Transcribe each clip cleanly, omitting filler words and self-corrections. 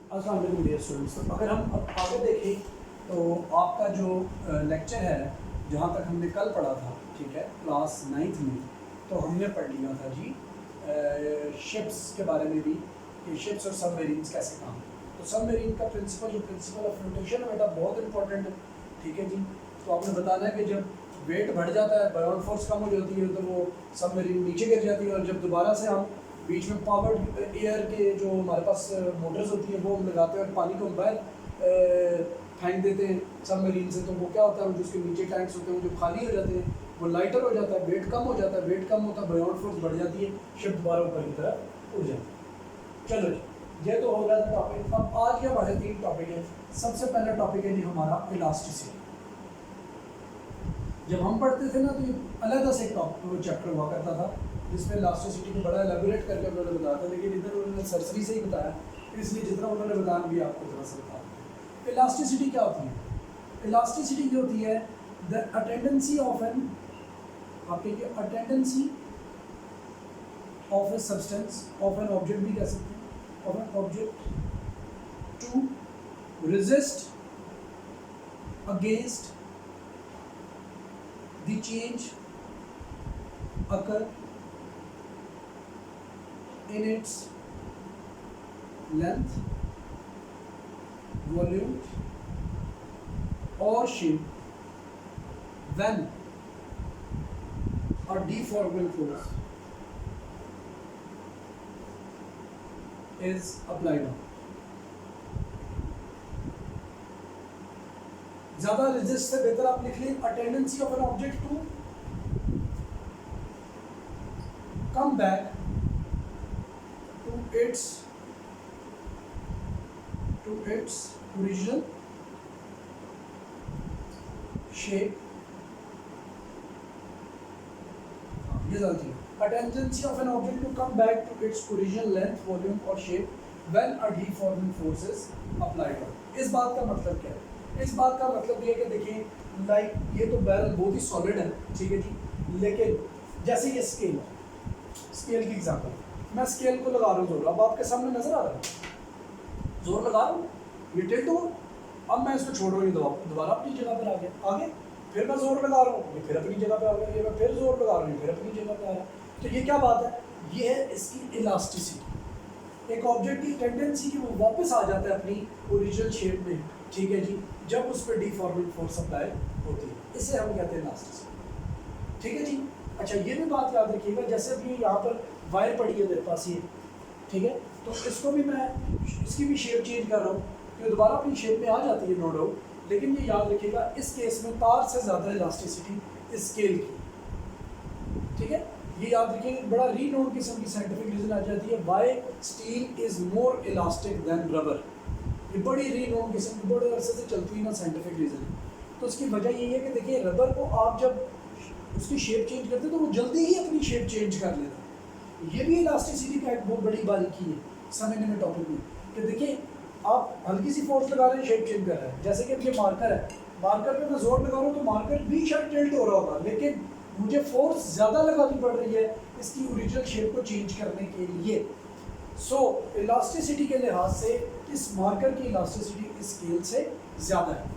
अस्सलाम वालेकुम dear students. तो अगर हम अब आगे देखें तो आपका जो लेक्चर है, जहाँ तक हमने कल पढ़ा था, ठीक है, क्लास 9th में, तो हमने पढ़ लिया था जी शिप्स के बारे में भी कि शिप्स और सबमरीन्स कैसे काम। तो सबमरीन का प्रिंसिपल ऑफ फ्लोटेशन है बेटा, बहुत इंपॉर्टेंट है, ठीक है जी। तो आपने बताना है कि जब वेट बढ़ जाता है, बायोन फोर्स कम हो जाती है, तो वो सबमरीन नीचे गिर जाती है, और जब दोबारा से हम बीच में पावर्ड एयर के जो हमारे पास मोटर्स होती हैं वो हम लगाते हैं और पानी को हम बाहर फेंक देते हैं सबमरीन से, तो वो क्या होता है, जो उसके नीचे टैंक्स होते हैं वो जो खाली हो जाते हैं, वो लाइटर हो जाता है, वेट कम हो जाता है, वेट कम होता है, बायोन फोर्स बढ़ जाती है, शिप दोबारा ऊपर की तरफ उड़ जाती है। चलो जी, ये तो हो गया था टॉपिक। अब आज के हमारे 3 टॉपिक है। सबसे पहला टॉपिक है जी हमारा इलास्टिसिटी। जब हम पढ़ते थे ना तो ये अलग से एक चैप्टर हुआ करता था जिसमें इलास्टिसिटी को बड़ा एलेबोरेट करके उन्होंने बताया था, लेकिन इधर उन्होंने सरसरी से ही बताया, इसलिए जितना उन्होंने बताया भी आपको थोड़ा सा बता। इलास्टिसिटी क्या होती है? इलास्टिसिटी जो होती है द अटेंडेंसी ऑफ एन, आप कहिए tendency of a substance, of an object भी कह सकते हैं, of an object to resist against the change occur in its length, volume or shape when a deforming force is applied on. ज़्यादा resist से बेहतर आप लिख लें tendency of an object to come back to its original shape. ये ज़्यादा थी। Attendency of an object to come back to its original length, volume और shape when a deforming force is applied on. इस बात का मतलब क्या है? इस बात का मतलब ये है कि देखिए लाइक ये तो बैरल बहुत ही सॉलिड है, ठीक है जी, लेकिन जैसे ये स्केल है, स्केल की एग्जांपल, मैं स्केल को लगा रहा हूँ जोर, अब आपके सामने नजर आ रहा है, जोर लगा रहा हूँ, ये टिल्ट हो, अब मैं इसको छोड़ रहा हूँ, दोबारा अपनी जगह पर आ गया, आगे फिर मैं जोर लगा रहा हूँ, ये फिर अपनी जगह पे आ गया, ये मैं फिर जोर लगा रहा हूँ, ये फिर अपनी जगह पे आ रहा है। तो ये क्या बात है? ये है इसकी इलास्टिसिटी। एक ऑब्जेक्ट की टेंडेंसी कि वो वापस आ जाता है अपनी ओरिजिनल शेप में, ठीक है जी, जब उस पर डिफॉर्मिंग फोर्स अप्लाई होती है, इसे हम कहते हैं इलास्टिसिटी, ठीक है जी। अच्छा, ये भी बात याद रखिएगा, जैसे अभी यहाँ पर वायर पड़ी है मेरे पास ये, ठीक है, तो इसको भी मैं इसकी भी शेप चेंज कर रहा हूँ, ये दोबारा अपनी शेप में आ जाती है, नो डाउट, लेकिन ये याद रखिएगा इस केस में तार से ज़्यादा इलास्टिसिटी स्केल की, ठीक है, ये याद रखिएगा। बड़ा रीनोन किस्म की साइंटिफिक रीज़न आ जाती है why steel is more elastic than rubber. ये बड़ी रीनोन किस्म की बड़े अरसे से चलती हुई ना साइंटिफिक रीज़न है। तो उसकी वजह यही है कि देखिए रबर को आप जब उसकी शेप चेंज करते तो वो जल्दी ही अपनी शेप चेंज कर लेता। ये भी इलास्टिसिटी का एक बहुत बड़ी बारीकी है समझने में टॉपिक में, कि देखिए आप हल्की सी फोर्स लगा रहे हैं, शेप चेंज कर रहे हैं, जैसे कि ये मार्कर है, मार्कर पे मैं जोर लगा रहा हूँ तो मार्कर भी शायद टिल्ट हो रहा होगा, लेकिन मुझे फोर्स ज़्यादा लगानी पड़ रही है इसकी ओरिजिनल शेप को चेंज करने के लिए। सो इलास्टिसिटी के लिहाज से इस मार्कर की इलास्टिसिटी स्केल से ज़्यादा है,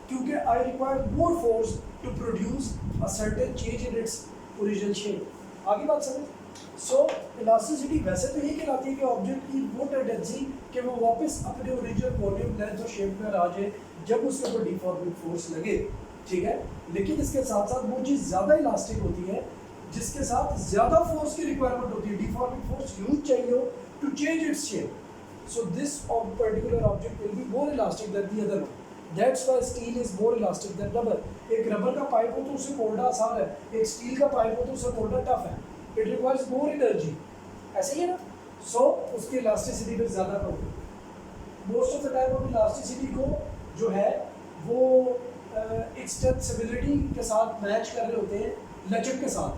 क्योंकि I require more force to produce a certain change in its original shape. आगे बात समझ। सो इलास्टिसिटी वैसे तो ये कहलाती है कि ऑब्जेक्ट की वो टेंडेंसी कि वो वापस अपने ओरिजिनल वॉल्यूम, लेंथ और शेप में आ जाए जब उसके ऊपर डिफॉर्मिंग फोर्स लगे, ठीक है, लेकिन इसके साथ साथ वो चीज़ ज़्यादा इलास्टिक होती है जिसके साथ ज़्यादा फोर्स की रिक्वायरमेंट होती है, डिफॉर्मिंग फोर्स यूज चाहिए हो to change its shape. So this particular object will be more elastic than the other one. That's why steel is more elastic than rubber. एक रबर का पाइप हो तो उसे मोड़ना आसान है, एक स्टील का पाइप हो तो उसे मोड़ना टफ है। It requires more energy. ऐसे ही है ना? So उसकी इलास्टिसिटी भी ज़्यादा कम है। Most of the time हम इलास्टिसिटी को जो है वो एक्सटेंसिबिलिटी के साथ मैच कर रहे होते हैं, लचक के साथ।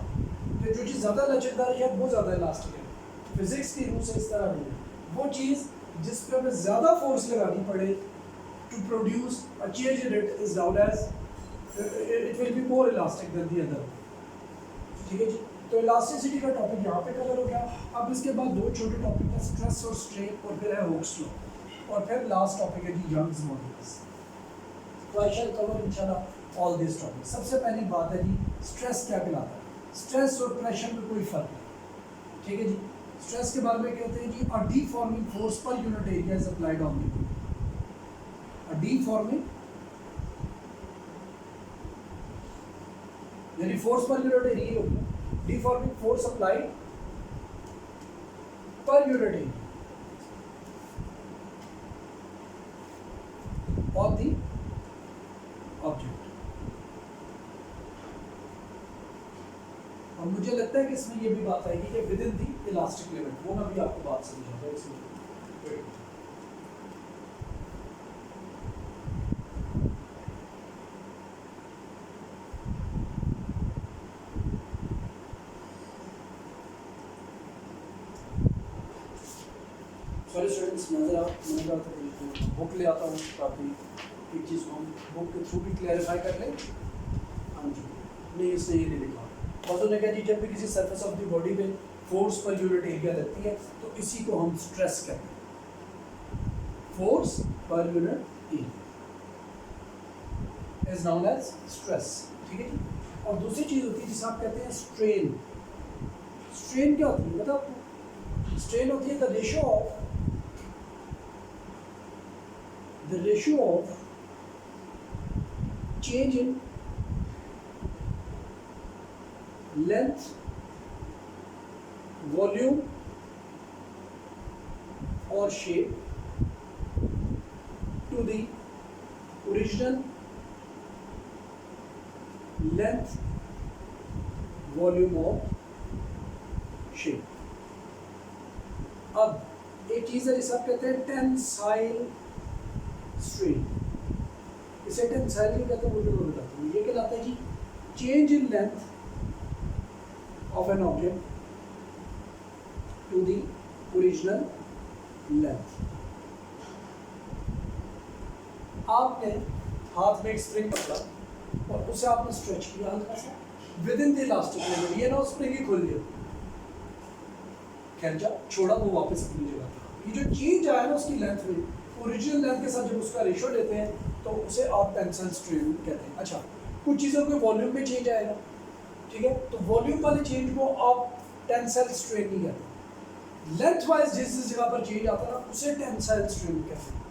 तो जो चीज़ ज़्यादा लचकदार है वो ज़्यादा इलास्टिक है। फिजिक्स की रूल से इस तरह नहीं है। वो चीज़ जिस पर हमें ज़्यादा फोर्स लगानी पड़े to produce a change in it is known as it will be more elastic than the other. ठीक है जी, तो इलास्टिसिटी का टॉपिक यहाँ पे कवर हो गया। अब इसके बाद 2 छोटे टॉपिक है, स्ट्रेस और स्ट्रेन, और फिर है हुक्स लॉ। और फिर लास्ट टॉपिक है जी यंग्स मॉड्यूलस। तो आई शैल कवर इंशाल्लाह ऑल दिस टॉपिक। सबसे पहली बात है जी स्ट्रेस क्या कहलाता है। स्ट्रेस और प्रेशर में कोई फर्क नहीं, ठीक है जी। स्ट्रेस के बारे में कहते हैं जी a deforming force per unit area is applied on the a deforming यानी फोर्स पर यूनिट एरिया हो गया, deforming force applied per unit area on the object. और मुझे लगता है कि इसमें ये भी बात आएगी कि with in the elastic limit, वो मैं भी आपको बात समझाऊंगा इसमें। सॉरी स्टूडेंट्स, मैंने कहा था बुक ले आता हूँ ताकि एक चीज़ को हम बुक के थ्रू भी क्लैरिफाई कर लें। हाँ जी, नहीं इसने ये नहीं लिखा। और तो कहा जी जब भी किसी सरफेस ऑफ द बॉडी पे फोर्स पर यूनिट एरिया लगती है तो इसी को हम स्ट्रेस कहते हैं। Force per unit area is known as stress, ठीक है जी। और दूसरी चीज़ होती है जिसे आप कहते हैं स्ट्रेन। स्ट्रेन क्या होती है बताओ आपको? स्ट्रेन होती है the ratio of change in length, volume or shape to the original length, volume or shape। अब एक चीज़ है जिसे आप कहते हैं टेंसाइल स्ट्रेन। इसे टेंसाइल नहीं कहते, मुझे मैं बताता हूँ। ये कहलाता है जी change in length of an object to the original length. आपने हाथ में एक स्प्रिंग पकड़ा और उसे आपने स्ट्रेच किया हल्का सा with in the elastic limit. ये ना स्प्रिंग ही खुल गया, खींचा छोड़ा वो वापस अपनी जगह था। ये जो चेंज आया ना उसकी लेंथ में, ओरिजिनल लेंथ के साथ जब उसका रेशियो लेते हैं तो उसे आप टेंसाइल स्ट्रेन कहते हैं। अच्छा, कुछ चीज़ों के वॉल्यूम में चेंज आएगा, ठीक है, तो वॉल्यूम वाले चेंज को आप टेंसाइल स्ट्रेन नहीं कहते। लेंथ वाइज जिस जगह पर चेंज आता है ना उसे टेंसाइल स्ट्रेन कहते हैं।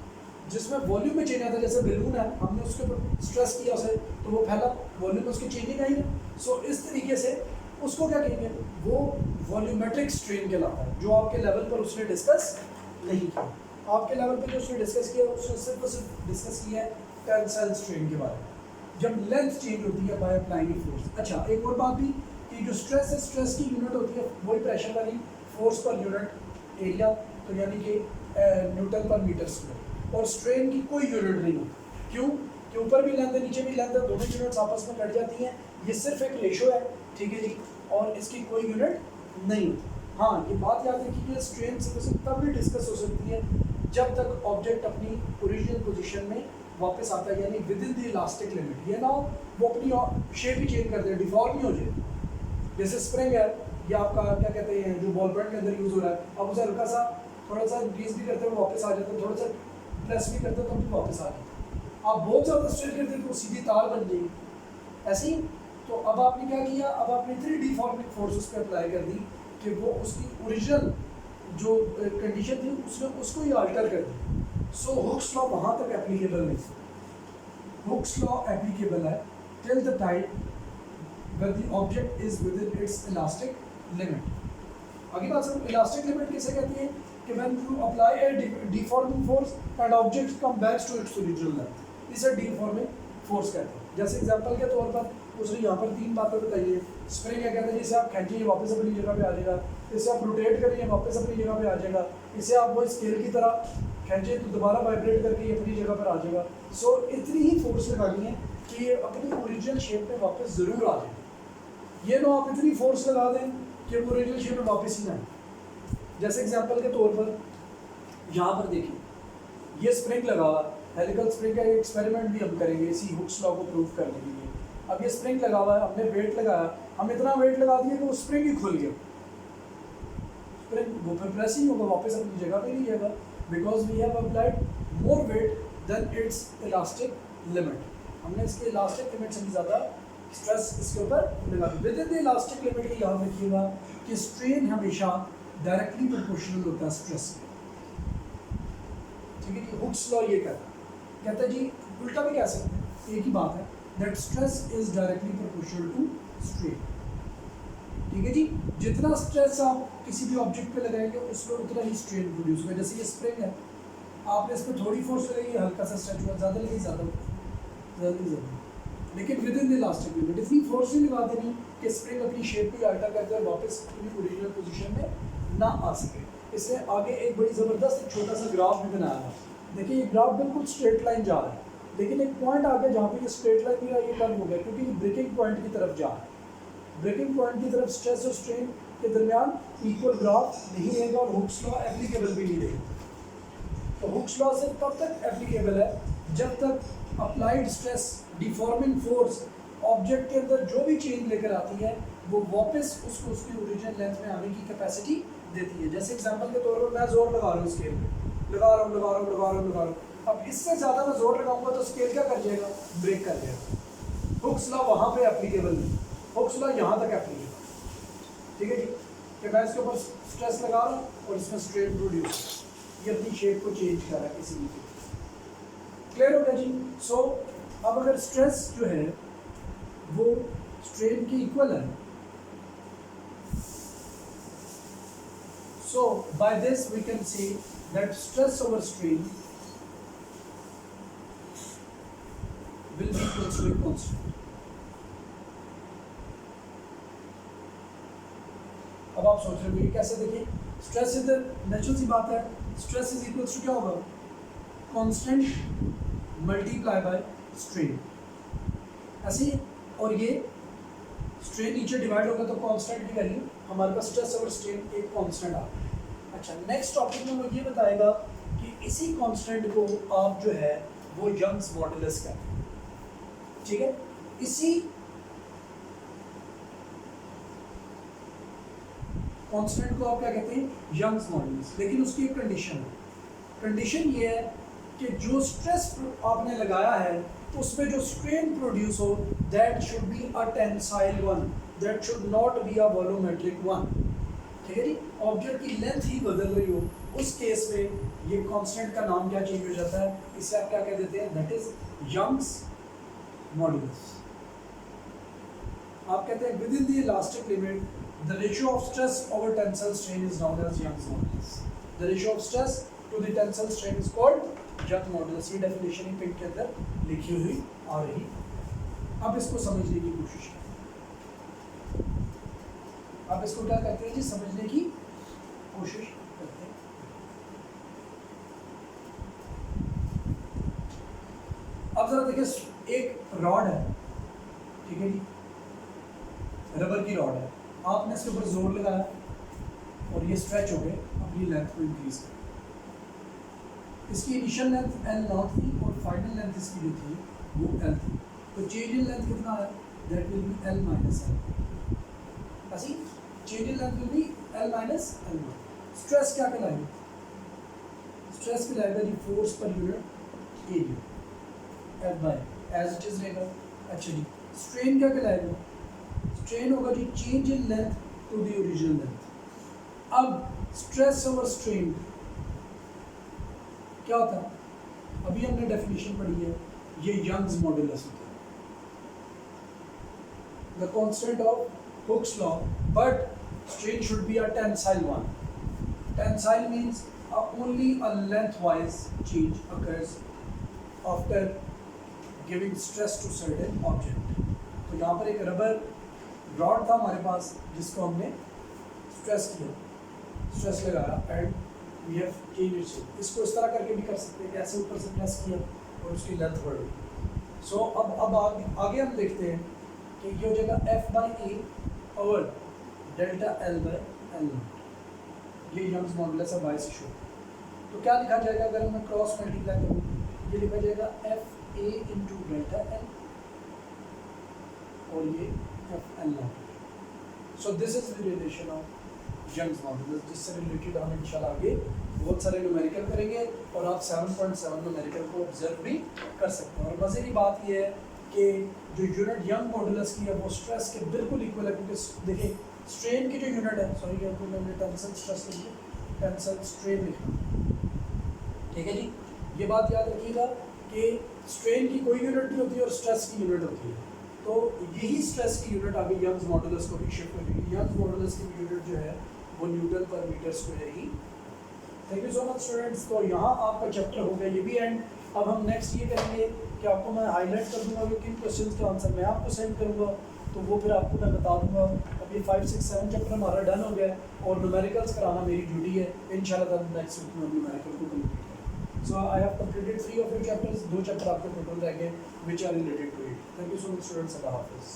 जिसमें वॉल्यूम में चेंज आता है, जैसे बैलून है, हमने उसके ऊपर स्ट्रेस किया उसे तो वो फैला, वॉल्यूम में उसकी चेंजिंग आई है। सो इस तरीके से उसको क्या कहेंगे, वो वॉल्यूमेट्रिक स्ट्रेन कहलाता है, जो आपके लेवल पर उसने डिस्कस नहीं किया। आपके लेवल पे जो उसने डिस्कस किया उसने सिर्फ और सिर्फ डिस्कस किया है टेंसाइल स्ट्रेन के बारे में, जब लेंथ चेंज होती है बाय अप्लाइंग फोर्स। अच्छा, एक और बात भी कि जो स्ट्रेस है, स्ट्रेस की यूनिट होती है वही प्रेशर वाली, फोर्स पर यूनिट एरिया, तो यानी कि न्यूटन पर मीटर स्क्वायर। और स्ट्रेन की कोई यूनिट नहीं होती। क्यों? कि ऊपर भी लेंथ है नीचे भी लेंथ है, दोनों यूनिट्स आपस में कट जाती हैं। ये सिर्फ एक रेशो है, ठीक है जी, और इसकी कोई यूनिट नहीं होती। हाँ, ये बात याद रखिए कि स्ट्रेन सिर्फ तब भी डिस्कस हो सकती है जब तक ऑब्जेक्ट अपनी ओरिजिनल पोजीशन में वापस आता है, यानी with in the elastic limit. ये ना वो अपनी शेप ही चेंज कर दे, डिफॉर्म ही हो जाए। जैसे स्प्रिंग है, या आपका क्या कहते हैं जो बॉल पेन के अंदर यूज़ हो रहा है, अब उसे हल्का सा थोड़ा सा इंक्रीज भी करते हुए वापस आ जाता है, थोड़ा सा प्रेस भी करते तो भी वापस आ जाता है। आप बहुत ज़्यादा स्ट्रेच करते तो वो सीधी तार बन जाएगी ऐसे ही। तो अब आपने क्या किया, अब आपने इतनी डिफॉर्मिंग फोर्स उस पर अप्लाई कर दी कि वो उसकी ओरिजिनल जो कंडीशन थी उसने उसको ही अल्टर कर दी। सो हुक्स लॉ वहाँ तक एप्लीकेबल नहीं। हुक्स लॉ एप्लीकेबल है till the time when the object is within its elastic limit. आगे बात सर, इलास्टिक लिमिट किसे कहती है कि when you apply a deforming force and object come back to its original length, इसे deforming force कहते हैं। जैसे एग्जांपल के तौर पर उसने यहाँ पर 3 बातें बताई है। स्प्रिंग है, कहते हैं जिसे आप खींचिए वापस अपनी जगह पे आ जाएगा, इसे आप रोटेट करिए वापस अपनी जगह पे आ जाएगा, इसे आप वो स्केल की तरह खींचे तो दोबारा वाइब्रेट करके ये अपनी जगह पर आ जाएगा। सो इतनी ही फोर्स लगानी है कि ये अपनी ओरिजिनल शेप में वापस ज़रूर आ जाए। ये ना आप इतनी फोर्स लगा दें कि वो ओरिजिनल शेप में वापस ही ना आए। जैसे एग्जांपल के तौर पर यहाँ पर देखिए, ये स्प्रिंग लगा हुआ, हेलिकल स्प्रिंग का एक्सपेरिमेंट भी हम करेंगे इसी हुक्स लॉ को प्रूव करने के लिए। अब ये स्प्रिंग लगा हुआ है, हमने वेट लगाया, हम इतना वेट लगा दिया कि वो स्प्रिंग ही खुल गया। स्प्रिंग वो फिर प्रेस ही होगा, वापस अपनी जगह पे नहीं जाएगा, because we have applied more weight than its elastic limit. हमने इसके इलास्टिक लिमिट से भी ज़्यादा स्ट्रेस इसके ऊपर लगा दी। Within the elastic limit ये याद रखिएगा कि स्ट्रेन हमेशा डायरेक्टली प्रोपोर्शनल होता है स्ट्रेस के। ठीक है जी, हुक्स लॉ ये कहता है जी, उल्टा भी कह सकते हैं, एक ही बात है, that stress is directly proportional to strain. ठीक है जी, जितना स्ट्रेस आप किसी भी ऑब्जेक्ट पे लगाएंगे उसमें उतना ही स्ट्रेन प्रोड्यूस होगा। जैसे ये स्प्रिंग है, आपने इस पर थोड़ी फोर्स लगाई, हल्का सा स्ट्रेच हुआ, ज़्यादा लगी ज़्यादा, लेकिन with in the elastic limit इतनी फोर्स नहीं लगा देनी कि स्प्रिंग अपनी शेप को अल्टर करके और वापस अपनी ओरिजिनल पोजीशन में ना आ सके। इससे आगे एक बड़ी ज़बरदस्त छोटा सा ग्राफ भी बनाया है। देखिए ये ग्राफ बिल्कुल स्ट्रेट लाइन जा रहा है, लेकिन एक पॉइंट आ गया जहाँ पे ये स्ट्रेट लाइन नहीं रहा, ये टर्न हो गया क्योंकि ये ब्रेकिंग पॉइंट की तरफ जा रहा है। ब्रेकिंग पॉइंट की तरफ स्ट्रेस और स्ट्रेन के दरमियान इक्वल ग्राफ नहीं रहेगा और हुक्स लॉ एप्लीकेबल भी नहीं रहेगा। तो हुक्स लॉ सिर्फ तब तक एप्लीकेबल है जब तक applied stress deforming force object के अंदर जो भी चेंज लेकर आती है वो वापस उसको उसकी ओरिजिनल लेंथ में आने की कैपेसिटी देती है। जैसे एग्जांपल के तौर पर मैं जोर लगा रहा हूँ स्केल पे, लगा रहा हूँ। अब इससे ज़्यादा मैं जोर लगाऊंगा तो स्केल क्या कर जाएगा, ब्रेक कर जाएगा। हुक्स लॉ वहाँ पे एप्लीकेबल नहीं, हुक्स लॉ यहाँ तक एप्लीकेबल। ठीक है जी, कि मैं इसके ऊपर स्ट्रेस लगा रहा हूँ और इसमें स्ट्रेन प्रोड्यूस, ये अपनी शेप को चेंज कर रहा है किसी भी। क्लियर हो गया जी। सो अब अगर स्ट्रेस जो है वो स्ट्रेन के इक्वल है, so by this we can see that stress over strain will be equal to a constant. अब आप सोच रहे हो कैसे, देखिए स्ट्रेस इधर नेचुरल सी बात है, स्ट्रेस इज इक्वल टू क्या होगा, कांस्टेंट मल्टीप्लाई बाय स्ट्रेन ऐसे, और ये स्ट्रेन नीचे डिवाइड होगा तो कांस्टेंट की वैल्यू हमारे पास स्ट्रेस ओवर स्ट्रेन एक कांस्टेंट आ गया। अच्छा, नेक्स्ट टॉपिक में वो ये बताएगा कि इसी कांस्टेंट को आप जो है वो यंग्स मॉडुलस कहते हैं। ठीक है, इसी कांस्टेंट को आप क्या कहते हैं, यंग्स मॉडुलस। लेकिन उसकी एक कंडीशन है, कंडीशन ये है कि जो स्ट्रेस आपने लगाया है उसमें जो स्ट्रेन प्रोड्यूस हो that should be a tensile one, that should not be a volumetric one. ठीक है जी, ऑब्जेक्ट की लेंथ ही बदल रही हो उस केस में ये कांस्टेंट का नाम क्या चेंज हो जाता है, इसे आप क्या कह देते हैं, दैट इज यंग्स मॉडुलस। आप कहते हैं within the elastic limit the ratio of stress over tensile strain is known as Young's modulus. The ratio of stress to the tensile strain is called Young modulus. ये definition ही pink के अंदर लिखी हुई आ रही। अब इसको समझने की कोशिश करें, अब इसको क्या करते हैं जी, समझने की कोशिश करते हैं। अब जरा देखिए, एक रॉड है, ठीक है जी, रबर की रॉड है, आपने इसके ऊपर जोर लगाया और ये स्ट्रेच हो गए, अपनी लेंथ को इंक्रीज कर, इसकी इनिशियल लेंथ एल नॉट थी और फाइनल लेंथ इसकी जो थी वो एल थी, तो चेंज इन लेंथ कितना है, that will be L minus L. ऐसी change in length will be L minus L nought. Stress क्या कहलाएगा, स्ट्रेस कहलाएगा जी force per unit area F by as it is रहेगा। अच्छा जी, स्ट्रेन क्या कहलाएगा, स्ट्रेन होगा जी change in length to the original length. अब स्ट्रेस ओवर स्ट्रेन क्या होता है, अभी हमने डेफिनेशन पढ़ी है, ये यंग्स मॉडुलस होता है, the constant of Hooke's law, but strain should be a tensile one. Tensile means only a lengthwise change occurs after giving stress to certain object। तो यहाँ पर एक रबर रॉड था हमारे पास जिसको हमने स्ट्रेस किया, स्ट्रेस लगाया and we have change it shape. इसको इस तरह करके भी कर सकते हैं कि ऐसे ऊपर से प्रेस किया और उसकी लेंथ बढ़ गई। सो अब आगे हम देखते हैं कि ये हो जाएगा एफ बाई ए और delta L by L not. ये यंग्स मॉडुलस है बाय से शो। तो क्या लिखा जाएगा अगर मैं क्रॉस मल्टीप्लाई करूँ, ये लिखा जाएगा F A into delta L और ये F L naught. So this is the relation of Young's modulus, जिससे रिलेटेड हम इंशाल्लाह आगे बहुत सारे न्यूमेरिकल करेंगे और आप 7.7 न्यूमेरिकल को ऑब्जर्व भी कर सकते हैं। और मज़े की बात यह है कि जो यूनिट यंग मॉडुलस की है वो स्ट्रेस के बिल्कुल इक्वल है, क्योंकि देखिए स्ट्रेन की जो यूनिट है, सॉरी क्या मैंने टेंसल स्ट्रेस लिख दिया, टेंसल स्ट्रेन लिखा, ठीक है जी। ये बात याद रखिएगा कि स्ट्रेन की कोई यूनिट नहीं होती और स्ट्रेस की यूनिट होती है, तो यही स्ट्रेस की यूनिट आगे यंग्स मॉडुलस को भी शिफ्ट करेगी। यंग्स मॉडुलस की यूनिट जो है वो न्यूटन पर मीटर स्क्वायर ही। Thank you so much students. तो यहाँ आपका चैप्टर हो गया ये भी एंड। अब हम नेक्स्ट ये करेंगे कि आपको मैं हाईलाइट कर दूंगा कि किन क्वेश्चंस का आंसर मैं आपको सेंड करूँगा, तो वो फिर आपको मैं बता दूंगा। अब ये 5, 6, 7 चैप्टर हमारा डन हो गया है और न्यूमेरिकल्स कराना मेरी ड्यूटी है। इंशाल्लाह नेक्स्ट वीक में न्यूमेरिकल को कंप्लीट करेंगे। So I have completed 3 of your chapters, 2 chapter आपके टोटल रह गए which are related to it. Thank you so much students, अल्लाह हाफिज़।